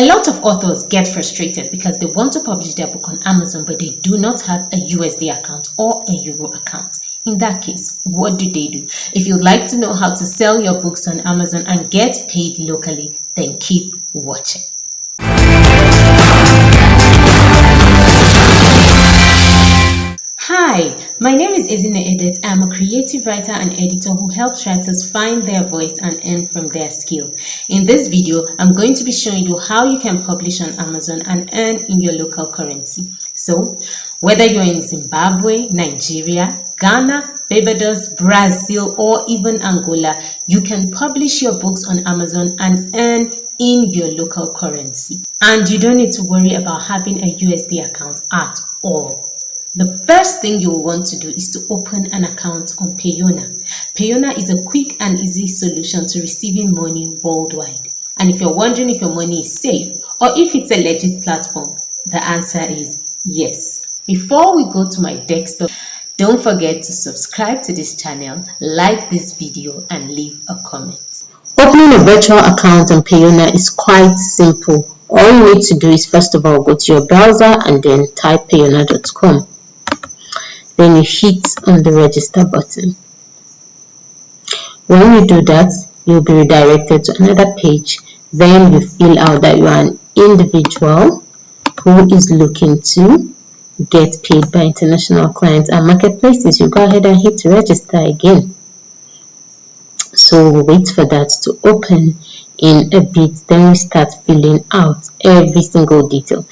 A lot of authors get frustrated because they want to publish their book on Amazon, but they do not have a USD account or a Euro account. In that case, what do they do? If you'd like to know how to sell your books on Amazon and get paid locally, then keep watching. Hi, my name is Ezinne Edet. I'm a creative writer and editor who helps writers find their voice and earn from their skill. In this video, I'm going to be showing you how you can publish on Amazon and earn in your local currency. So, whether you're in Zimbabwe, Nigeria, Ghana, Barbados, Brazil, or even Angola, you can publish your books on Amazon and earn in your local currency. And you don't need to worry about having a USD account at all. The first thing you will want to do is to open an account on Payoneer. Payoneer is a quick and easy solution to receiving money worldwide. And if you're wondering if your money is safe or if it's a legit platform, the answer is yes. Before we go to my desktop, don't forget to subscribe to this channel, like this video, and leave a comment. Opening a virtual account on Payoneer is quite simple. All you need to do is first of all go to your browser and then type payoneer.com. Then you hit on the register button. When you do that, you'll be redirected to another page. Then you fill out that you are an individual who is looking to get paid by international clients and marketplaces. You go ahead and hit register again. So we'll wait for that to open in a bit. Then we start filling out every single detail.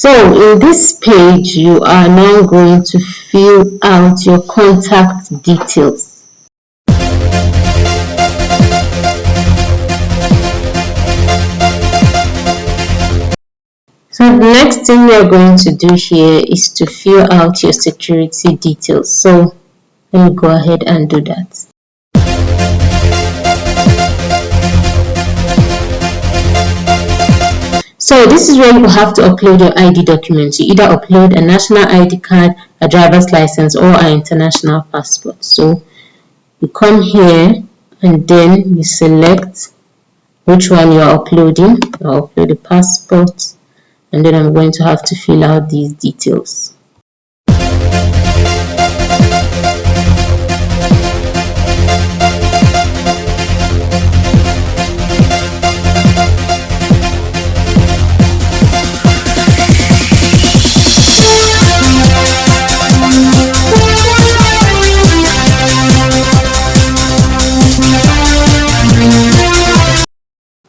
So in this page, you are now going to fill out your contact details. So the next thing we are going to do here is to fill out your security details. So let me go ahead and do that. So this is where you have to upload your ID documents. You either upload a national ID card, a driver's license, or an international passport. So you come here and then you select which one you are uploading. I'll upload the passport, and then I'm going to have to fill out these details.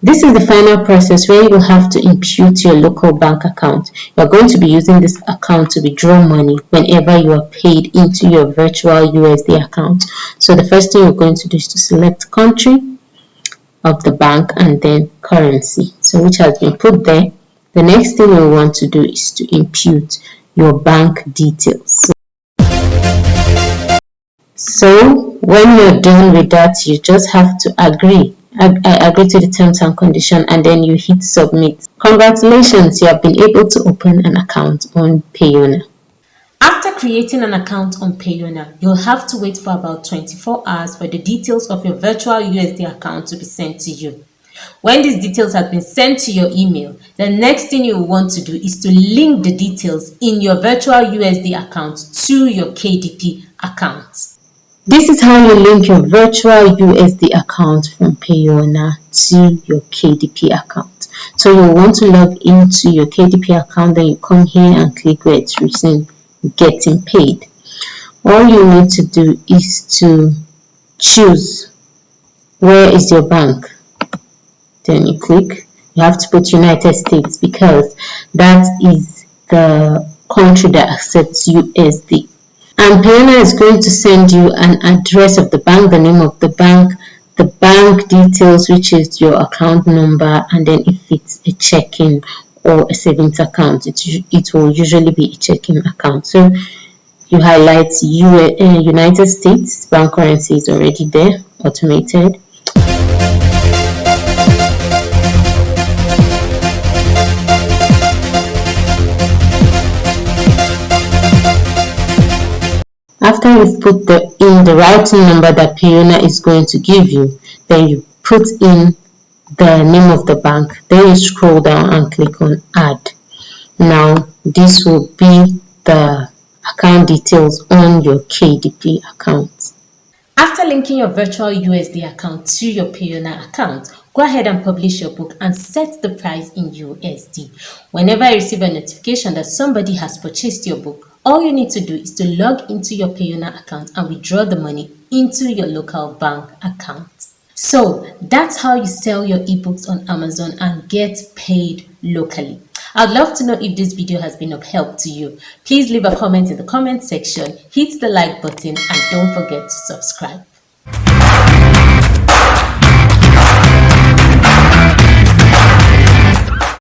This is the final process where you will have to impute your local bank account. You are going to be using this account to withdraw money whenever you are paid into your virtual USD account. So the first thing you're going to do is to select country of the bank and then currency, so which has been put there. The next thing you want to do is to impute your bank details. So when you're done with that, you just have to agree. I agree to the terms and conditions, and then you hit submit. Congratulations, you have been able to open an account on Payoneer. After creating an account on Payoneer, you'll have to wait for about 24 hours for the details of your virtual USD account to be sent to you. When these details have been sent to your email, the next thing you will want to do is to link the details in your virtual USD account to your KDP account. This is how you link your virtual USD account from Payoneer to your KDP account. So you want to log into your KDP account, then you come here and click where it's written getting paid. All you need to do is to choose where is your bank. Then you click. You have to put United States because that is the country that accepts USD. And Payoneer is going to send you an address of the bank, the name of the bank details, which is your account number, and then if it's a checking or a savings account, it will usually be a checking account. So you highlight United States, bank currency is already there, automated. after you've put in the routing number that Payoneer is going to give you, then you put in the name of the bank. Then you scroll down and click on add. Now this will be the account details on your KDP account. After linking your virtual USD account to your Payoneer account, go ahead and publish your book and set the price in USD. Whenever you receive a notification that somebody has purchased your book, all you need to do is to log into your Payoneer account and withdraw the money into your local bank account. So that's how you sell your ebooks on Amazon and get paid locally. I'd love to know if this video has been of help to you. Please leave a comment in the comment section, hit the like button, and don't forget to subscribe.